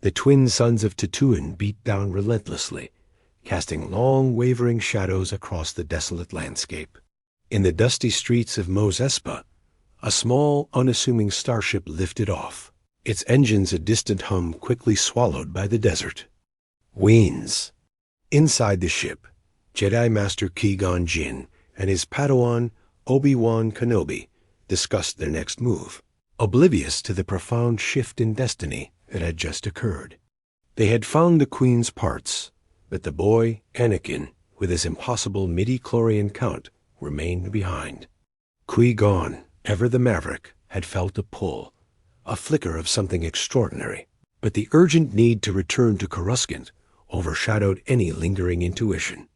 The twin suns of Tatooine beat down relentlessly, casting long, wavering shadows across the desolate landscape. In the dusty streets of Mos Espa, a small, unassuming starship lifted off, its engines a distant hum quickly swallowed by the desert. Weens. Inside the ship, Jedi Master Qui-Gon Jinn and his Padawan Obi-Wan Kenobi discussed their next move, oblivious to the profound shift in destiny that had just occurred. They had found the Queen's parts, but the boy, Anakin, with his impossible midi-chlorian count, remained behind. Qui-Gon, ever the maverick, had felt a pull, a flicker of something extraordinary, but the urgent need to return to Coruscant overshadowed any lingering intuition.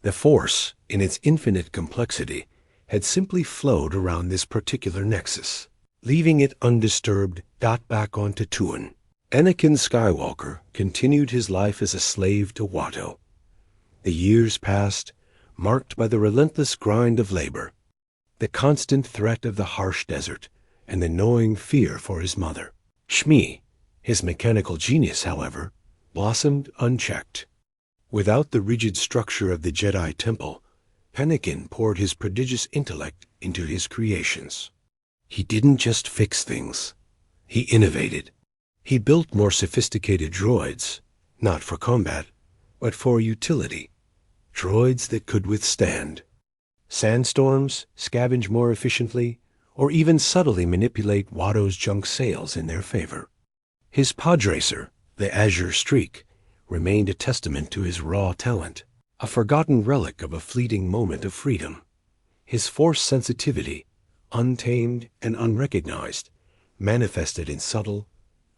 The Force, in its infinite complexity, had simply flowed around this particular nexus, leaving it undisturbed back on Tatooine. Anakin Skywalker continued his life as a slave to Watto. The years passed, marked by the relentless grind of labor, the constant threat of the harsh desert, and the gnawing fear for his mother. Shmi, his mechanical genius, however, blossomed unchecked. Without the rigid structure of the Jedi Temple, Anakin poured his prodigious intellect into his creations. He didn't just fix things. He innovated. He built more sophisticated droids, not for combat, but for utility. Droids that could withstand sandstorms, scavenge more efficiently, or even subtly manipulate Watto's junk sails in their favor. His podracer, the Azure Streak, remained a testament to his raw talent, a forgotten relic of a fleeting moment of freedom. His Force sensitivity, untamed and unrecognized, manifested in subtle,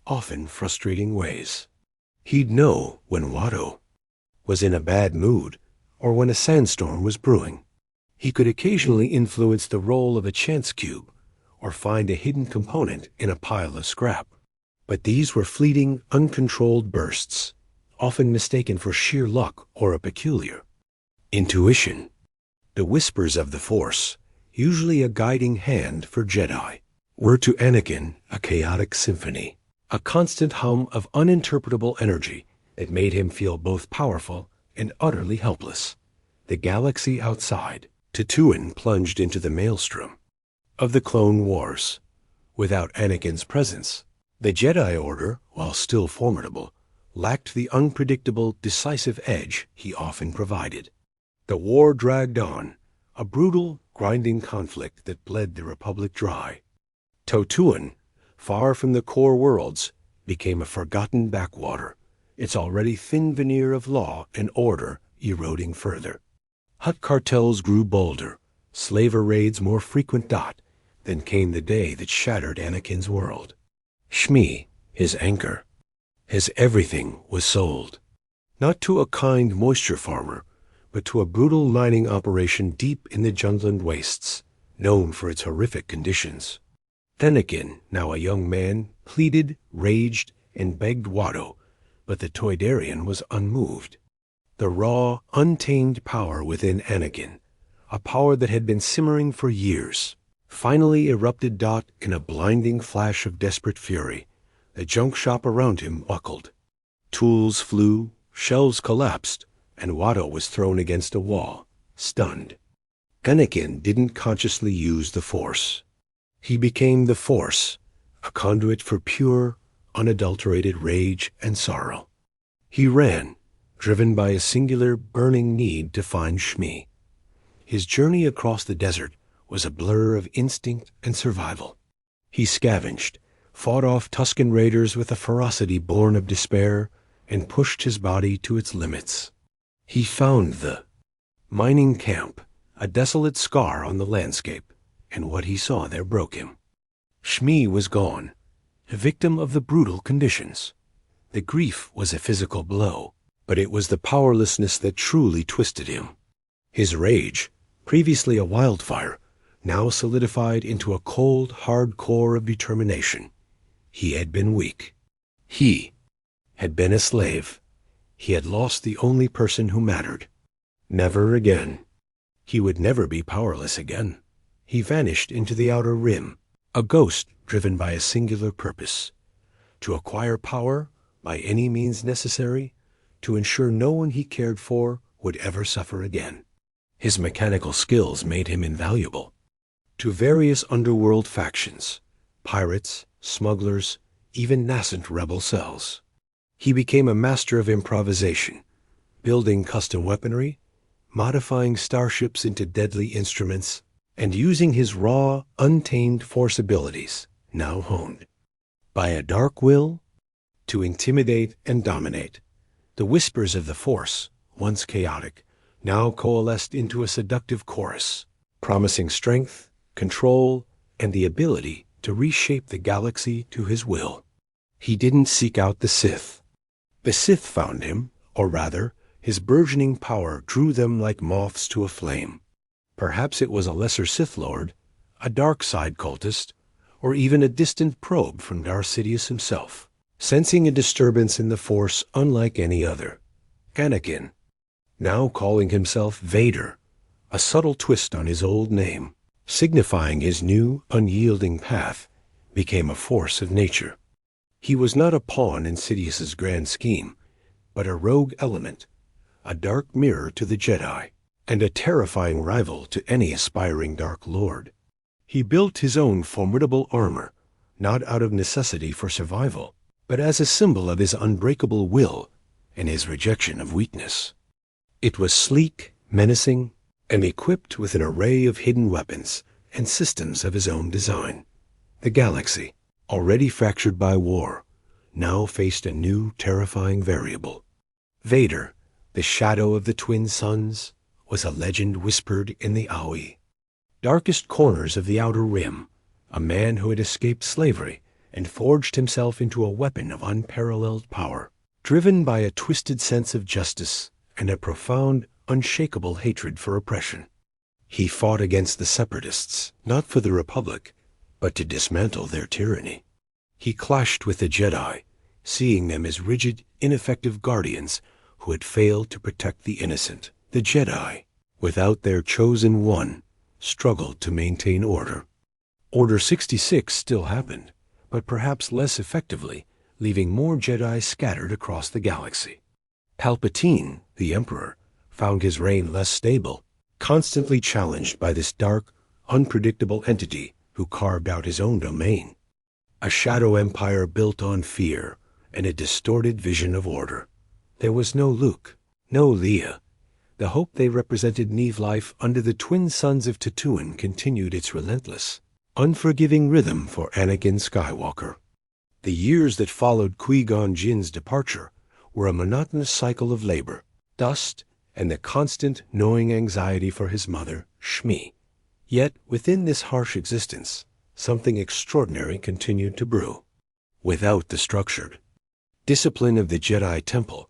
often frustrating ways. He'd know when Watto was in a bad mood or when a sandstorm was brewing. He could occasionally influence the roll of a chance cube or find a hidden component in a pile of scrap. But these were fleeting, uncontrolled bursts, often mistaken for sheer luck or a peculiar intuition. The whispers of the Force, usually a guiding hand for Jedi, were to Anakin a chaotic symphony, a constant hum of uninterpretable energy that made him feel both powerful and utterly helpless. The galaxy outside, Tatooine, plunged into the maelstrom of the Clone Wars. Without Anakin's presence, the Jedi Order, while still formidable, lacked the unpredictable, decisive edge he often provided. The war dragged on, a brutal, grinding conflict that bled the Republic dry. Tatooine, far from the core worlds, became a forgotten backwater, its already thin veneer of law and order eroding further. Hut cartels grew bolder, slaver raids more frequent. Then came the day that shattered Anakin's world. Shmi, his anchor, his everything, was sold, not to a kind moisture farmer, but to a brutal mining operation deep in the Jundland wastes, known for its horrific conditions. Anakin, now a young man, pleaded, raged, and begged Watto, but the Toydarian was unmoved. The raw, untamed power within Anakin, a power that had been simmering for years, finally erupted. In a blinding flash of desperate fury. The junk shop around him buckled. Tools flew, shelves collapsed, and Watto was thrown against a wall, stunned. Anakin didn't consciously use the Force. He became the Force, a conduit for pure, unadulterated rage and sorrow. He ran, driven by a singular, burning need to find Shmi. His journey across the desert was a blur of instinct and survival. He scavenged, fought off Tusken raiders with a ferocity born of despair, and pushed his body to its limits. He found the mining camp, a desolate scar on the landscape, and what he saw there broke him. Shmi was gone, a victim of the brutal conditions. The grief was a physical blow, but it was the powerlessness that truly twisted him. His rage, previously a wildfire, now solidified into a cold, hard core of determination. He had been weak. He had been a slave. He had lost the only person who mattered. Never again. He would never be powerless again. He vanished into the outer rim, a ghost driven by a singular purpose: to acquire power by any means necessary, to ensure no one he cared for would ever suffer again. His mechanical skills made him invaluable to various underworld factions, pirates, smugglers, even nascent rebel cells. He became a master of improvisation, building custom weaponry, modifying starships into deadly instruments, and using his raw, untamed force abilities, now honed by a dark will, to intimidate and dominate. The whispers of the Force, once chaotic, now coalesced into a seductive chorus, promising strength, control, and the ability to reshape the galaxy to his will. He didn't seek out the Sith. The Sith found him, or rather, his burgeoning power drew them like moths to a flame. Perhaps it was a lesser Sith Lord, a dark side cultist, or even a distant probe from Darth Sidious himself, sensing a disturbance in the Force unlike any other. Anakin, now calling himself Vader, a subtle twist on his old name, signifying his new, unyielding path, became a force of nature. He was not a pawn in Sidious's grand scheme, but a rogue element, a dark mirror to the Jedi, and a terrifying rival to any aspiring Dark Lord. He built his own formidable armor, not out of necessity for survival, but as a symbol of his unbreakable will and his rejection of weakness. It was sleek, menacing, and equipped with an array of hidden weapons and systems of his own design. The galaxy, already fractured by war, now faced a new, terrifying variable. Vader, the shadow of the twin suns, was a legend whispered in the Aoi, darkest corners of the Outer Rim, a man who had escaped slavery and forged himself into a weapon of unparalleled power, driven by a twisted sense of justice and a profound, unshakable hatred for oppression. He fought against the Separatists, not for the Republic, but to dismantle their tyranny. He clashed with the Jedi, seeing them as rigid, ineffective guardians who had failed to protect the innocent. The Jedi, without their chosen one, struggled to maintain order. Order 66 still happened, but perhaps less effectively, leaving more Jedi scattered across the galaxy. Palpatine, the Emperor, found his reign less stable, constantly challenged by this dark, unpredictable entity who carved out his own domain. A shadow empire built on fear and a distorted vision of order. There was no Luke, no Leia. The hope they represented Neve life under the twin suns of Tatooine continued its relentless, unforgiving rhythm for Anakin Skywalker. The years that followed Qui-Gon Jinn's departure were a monotonous cycle of labor, dust, and the constant, gnawing anxiety for his mother, Shmi. Yet, within this harsh existence, something extraordinary continued to brew. Without the structured discipline of the Jedi Temple,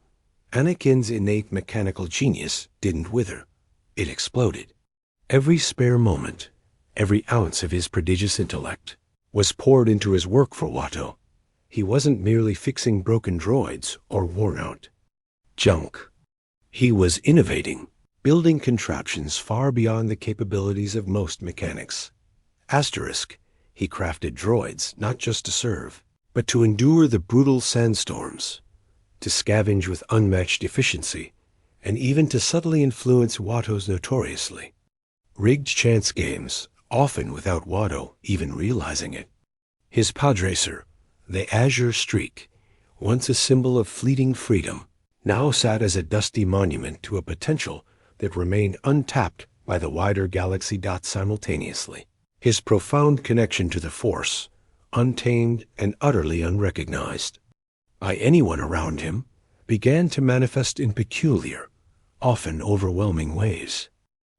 Anakin's innate mechanical genius didn't wither. It exploded. Every spare moment, every ounce of his prodigious intellect, was poured into his work for Watto. He wasn't merely fixing broken droids or worn-out junk. He was innovating, building contraptions far beyond the capabilities of most mechanics. Asterisk, he crafted droids not just to serve, but to endure the brutal sandstorms, to scavenge with unmatched efficiency, and even to subtly influence Watto's notoriously rigged chance games, often without Watto even realizing it. His Podracer, the Azure Streak, once a symbol of fleeting freedom, now sat as a dusty monument to a potential that remained untapped by the wider galaxy. Simultaneously, his profound connection to the Force, untamed and utterly unrecognized by anyone around him, began to manifest in peculiar, often overwhelming ways.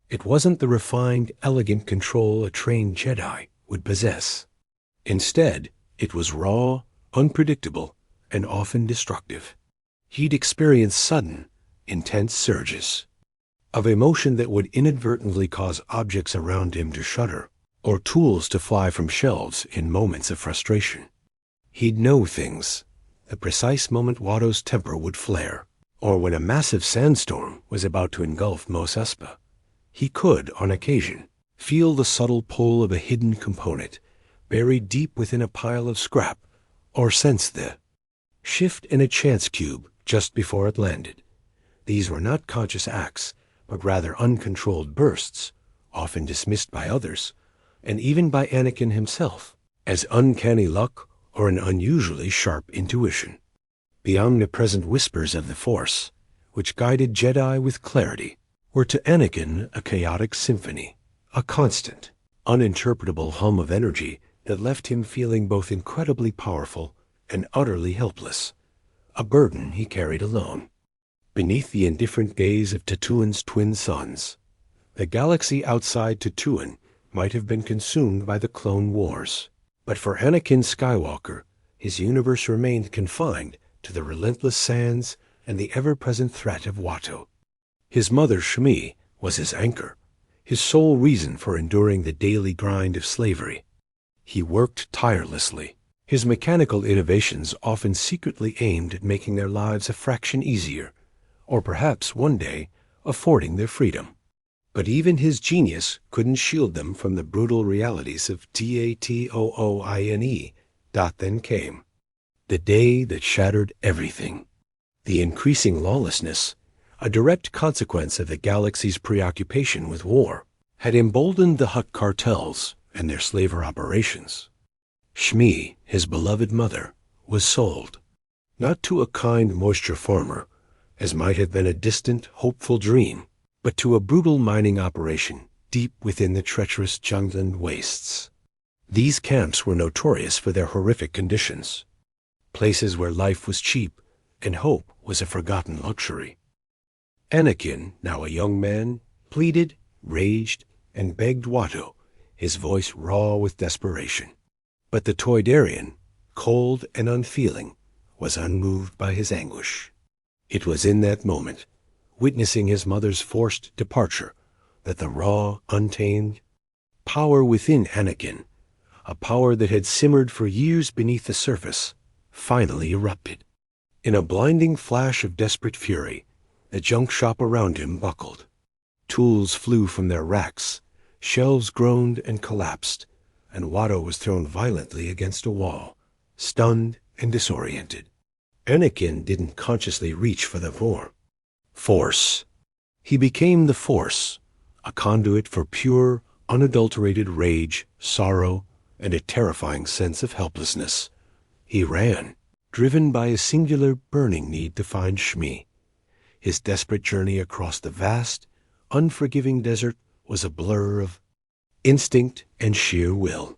It wasn't the refined, elegant control a trained Jedi would possess. Instead, it was raw, unpredictable, and often destructive. He'd experience sudden, intense surges of emotion that would inadvertently cause objects around him to shudder, or tools to fly from shelves in moments of frustration. He'd know things, the precise moment Watto's temper would flare, or when a massive sandstorm was about to engulf Mos Espa. He could, on occasion, feel the subtle pull of a hidden component buried deep within a pile of scrap, or sense the shift and a chance cube just before it landed. These were not conscious acts, but rather uncontrolled bursts, often dismissed by others, and even by Anakin himself, as uncanny luck or an unusually sharp intuition. The omnipresent whispers of the Force, which guided Jedi with clarity, were to Anakin a chaotic symphony, a constant, uninterpretable hum of energy that left him feeling both incredibly powerful and utterly helpless, a burden he carried alone. Beneath the indifferent gaze of Tatooine's twin suns, the galaxy outside Tatooine might have been consumed by the Clone Wars. But for Anakin Skywalker, his universe remained confined to the relentless sands and the ever-present threat of Watto. His mother Shmi was his anchor, his sole reason for enduring the daily grind of slavery. He worked tirelessly, his mechanical innovations often secretly aimed at making their lives a fraction easier, or perhaps one day affording their freedom. But even his genius couldn't shield them from the brutal realities of Tatooine. Then came the day that shattered everything. The increasing lawlessness, a direct consequence of the galaxy's preoccupation with war, had emboldened the Hutt cartels and their slaver operations. Shmi, his beloved mother, was sold, not to a kind moisture farmer, as might have been a distant, hopeful dream, but to a brutal mining operation deep within the treacherous Jungland wastes. These camps were notorious for their horrific conditions, places where life was cheap and hope was a forgotten luxury. Anakin, now a young man, pleaded, raged, and begged Watto, his voice raw with desperation. But the Toydarian, cold and unfeeling, was unmoved by his anguish. It was in that moment, witnessing his mother's forced departure, that the raw, untamed power within Anakin, a power that had simmered for years beneath the surface, finally erupted. In a blinding flash of desperate fury, the junk shop around him buckled. Tools flew from their racks, shelves groaned and collapsed, and Watto was thrown violently against a wall, stunned and disoriented. Anakin didn't consciously reach for the Force. He became the Force, a conduit for pure, unadulterated rage, sorrow, and a terrifying sense of helplessness. He ran, driven by a singular burning need to find Shmi. His desperate journey across the vast, unforgiving desert was a blur of instinct and sheer will.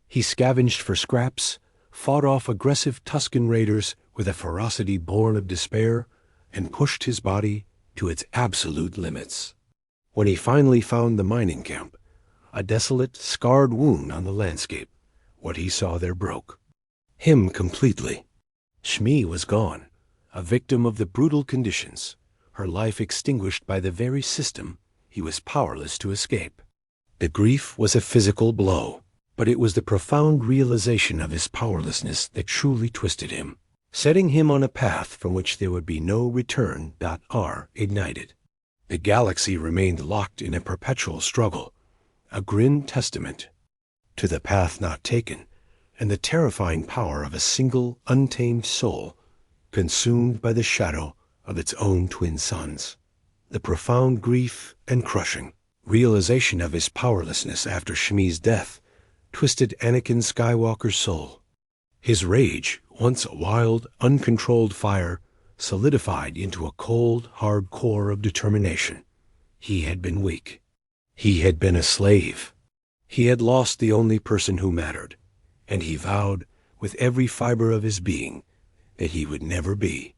He scavenged for scraps, fought off aggressive Tusken raiders with a ferocity born of despair, and pushed his body to its absolute limits. When he finally found the mining camp, a desolate, scarred wound on the landscape, what he saw there broke him completely. Shmi was gone, a victim of the brutal conditions, her life extinguished by the very system he was powerless to escape. The grief was a physical blow, but it was the profound realization of his powerlessness that truly twisted him, setting him on a path from which there would be no return. Ignited. The galaxy remained locked in a perpetual struggle, a grim testament to the path not taken and the terrifying power of a single untamed soul consumed by the shadow of its own twin suns. The profound grief and crushing realization of his powerlessness after Shmi's death twisted Anakin Skywalker's soul. His rage, once a wild, uncontrolled fire, solidified into a cold, hard core of determination. He had been weak. He had been a slave. He had lost the only person who mattered, and he vowed, with every fiber of his being, that he would never be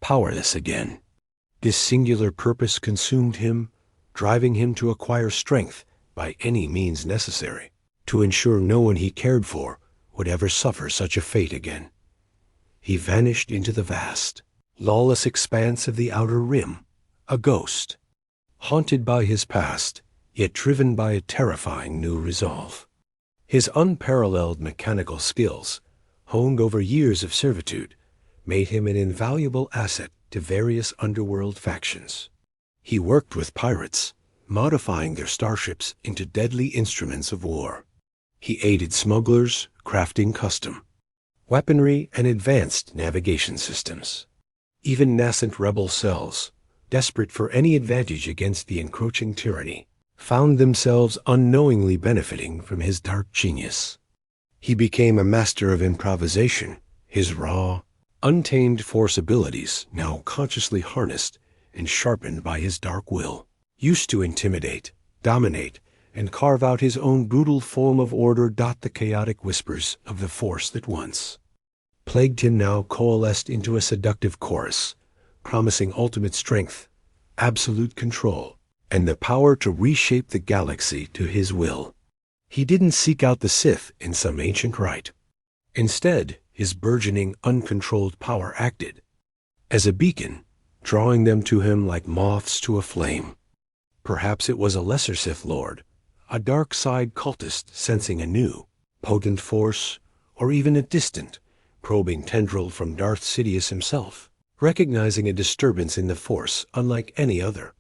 powerless again. This singular purpose consumed him, driving him to acquire strength by any means necessary, to ensure no one he cared for would ever suffer such a fate again. He vanished into the vast, lawless expanse of the Outer Rim, a ghost, haunted by his past, yet driven by a terrifying new resolve. His unparalleled mechanical skills, honed over years of servitude, made him an invaluable asset to various underworld factions. He worked with pirates, modifying their starships into deadly instruments of war. He aided smugglers, crafting custom weaponry, and advanced navigation systems. Even nascent rebel cells, desperate for any advantage against the encroaching tyranny, found themselves unknowingly benefiting from his dark genius. He became a master of improvisation, his raw, untamed force abilities now consciously harnessed and sharpened by his dark will. Used to intimidate, dominate, and carve out his own brutal form of order, the chaotic whispers of the force that once plagued him now coalesced into a seductive chorus, promising ultimate strength, absolute control, and the power to reshape the galaxy to his will. He didn't seek out the Sith in some ancient rite. Instead, his burgeoning, uncontrolled power acted as a beacon, drawing them to him like moths to a flame. Perhaps it was a lesser Sith Lord, a dark side cultist sensing a new, potent force, or even a distant, probing tendril from Darth Sidious himself, recognizing a disturbance in the Force unlike any other.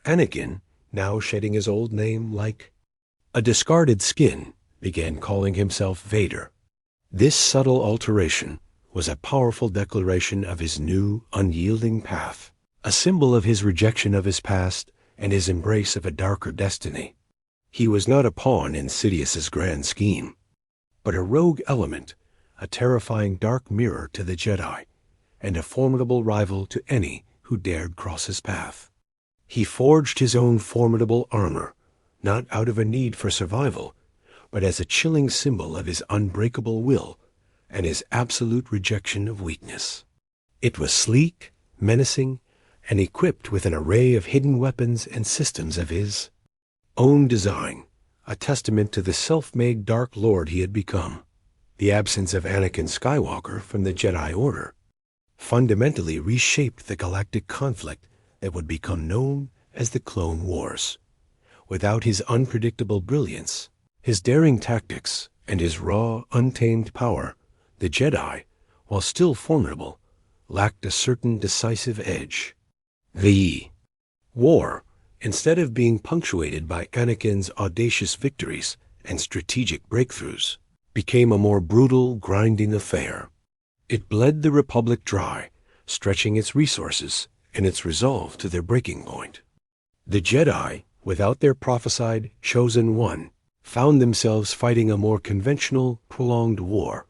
Anakin, now shedding his old name like a discarded skin, began calling himself Vader. This subtle alteration was a powerful declaration of his new, unyielding path, a symbol of his rejection of his past and his embrace of a darker destiny. He was not a pawn in Sidious's grand scheme, but a rogue element, a terrifying dark mirror to the Jedi, and a formidable rival to any who dared cross his path. He forged his own formidable armor, not out of a need for survival, but as a chilling symbol of his unbreakable will and his absolute rejection of weakness. It was sleek, menacing, and equipped with an array of hidden weapons and systems of his own design, a testament to the self-made Dark Lord he had become. The absence of Anakin Skywalker from the Jedi Order fundamentally reshaped the galactic conflict that would become known as the Clone Wars. Without his unpredictable brilliance, his daring tactics, and his raw, untamed power, the Jedi, while still formidable, lacked a certain decisive edge. The war, instead of being punctuated by Anakin's audacious victories and strategic breakthroughs, became a more brutal, grinding affair. It bled the Republic dry, stretching its resources and its resolve to their breaking point. The Jedi, without their prophesied chosen one, found themselves fighting a more conventional, prolonged war,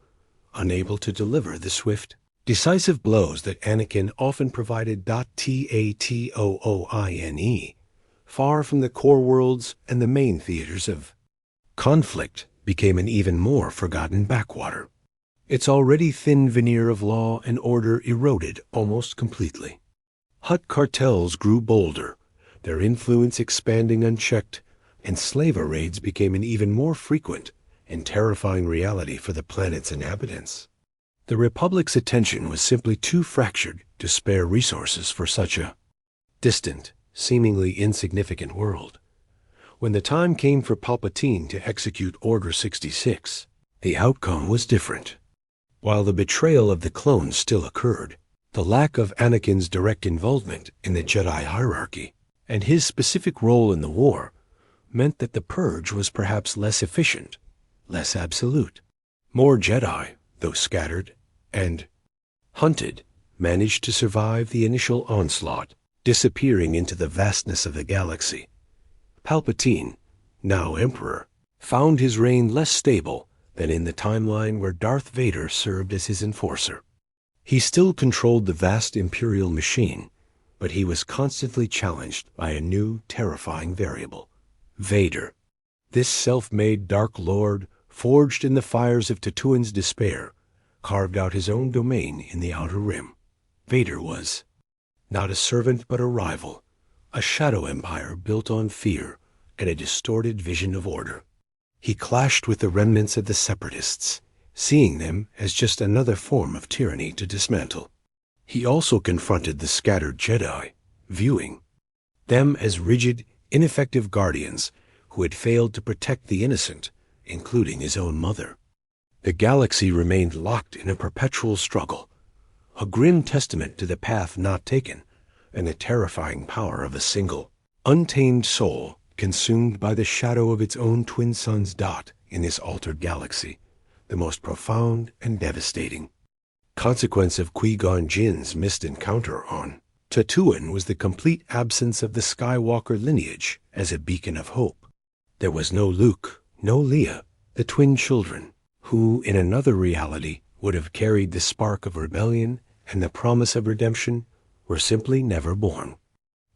unable to deliver the swift, decisive blows that Anakin often provided. Tatooine, far from the core worlds and the main theaters of conflict, became an even more forgotten backwater. Its already thin veneer of law and order eroded almost completely. Hutt cartels grew bolder, their influence expanding unchecked, and slaver raids became an even more frequent and terrifying reality for the planet's inhabitants. The Republic's attention was simply too fractured to spare resources for such a distant, seemingly insignificant world. When the time came for Palpatine to execute Order 66, the outcome was different. While the betrayal of the clones still occurred, the lack of Anakin's direct involvement in the Jedi hierarchy and his specific role in the war meant that the purge was perhaps less efficient, less absolute. More Jedi, though scattered and hunted, managed to survive the initial onslaught, disappearing into the vastness of the galaxy. Palpatine, now Emperor, found his reign less stable than in the timeline where Darth Vader served as his enforcer. He still controlled the vast Imperial machine, but he was constantly challenged by a new, terrifying variable: Vader. This self-made Dark Lord, forged in the fires of Tatooine's despair, carved out his own domain in the Outer Rim. Vader was not a servant but a rival, a shadow empire built on fear and a distorted vision of order. He clashed with the remnants of the Separatists, seeing them as just another form of tyranny to dismantle. He also confronted the scattered Jedi, viewing them as rigid, ineffective guardians who had failed to protect the innocent, including his own mother. The galaxy remained locked in a perpetual struggle, a grim testament to the path not taken and the terrifying power of a single, untamed soul consumed by the shadow of its own twin suns. In this altered galaxy, the most profound and devastating. Consequence of Qui-Gon Jinn's missed encounter on Tatooine was the complete absence of the Skywalker lineage as a beacon of hope. There was no Luke, no Leia, the twin children, who, in another reality, would have carried the spark of rebellion and the promise of redemption, were simply never born.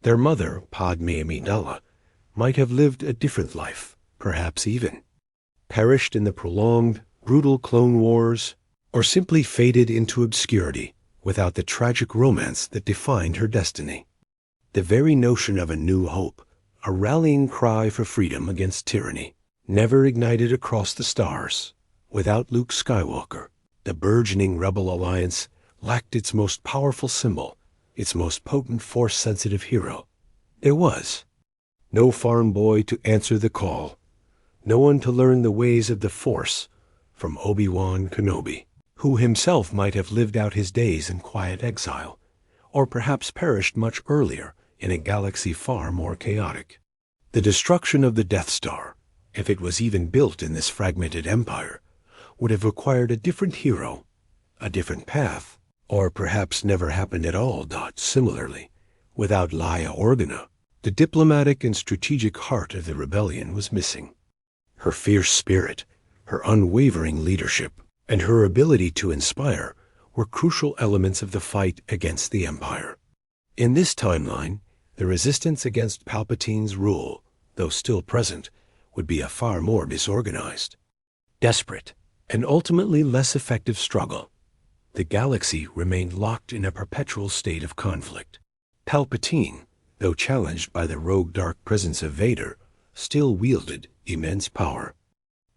Their mother, Padme Amidala, might have lived a different life, perhaps even perished in the prolonged, brutal clone wars, or simply faded into obscurity without the tragic romance that defined her destiny. The very notion of a new hope, a rallying cry for freedom against tyranny, never ignited across the stars. Without Luke Skywalker, the burgeoning Rebel Alliance lacked its most powerful symbol, its most potent Force-sensitive hero. There was no farm boy to answer the call, no one to learn the ways of the Force from Obi-Wan Kenobi, who himself might have lived out his days in quiet exile, or perhaps perished much earlier in a galaxy far more chaotic. The destruction of the Death Star, if it was even built in this fragmented empire, would have required a different hero, a different path, or perhaps never happened at all. Similarly, without Leia Organa, the diplomatic and strategic heart of the rebellion was missing. Her fierce spirit, her unwavering leadership, and her ability to inspire were crucial elements of the fight against the Empire. In this timeline, the resistance against Palpatine's rule, though still present, would be a far more disorganized, desperate, and ultimately less effective struggle. The galaxy remained locked in a perpetual state of conflict. Palpatine, though challenged by the rogue dark presence of Vader, still wielded immense power.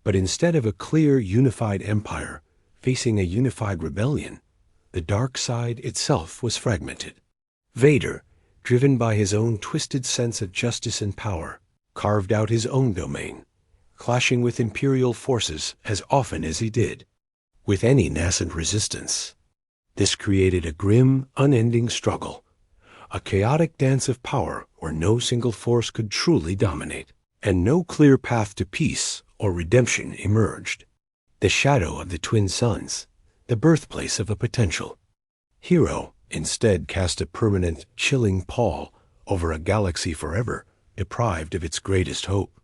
But instead of a clear, unified empire facing a unified rebellion, the dark side itself was fragmented. Vader, driven by his own twisted sense of justice and power, carved out his own domain, clashing with Imperial forces as often as he did, with any nascent resistance. This created a grim, unending struggle, a chaotic dance of power where no single force could truly dominate, and no clear path to peace or redemption emerged. The shadow of the twin suns, the birthplace of a potential hero, instead cast a permanent, chilling pall over a galaxy forever deprived of its greatest hope.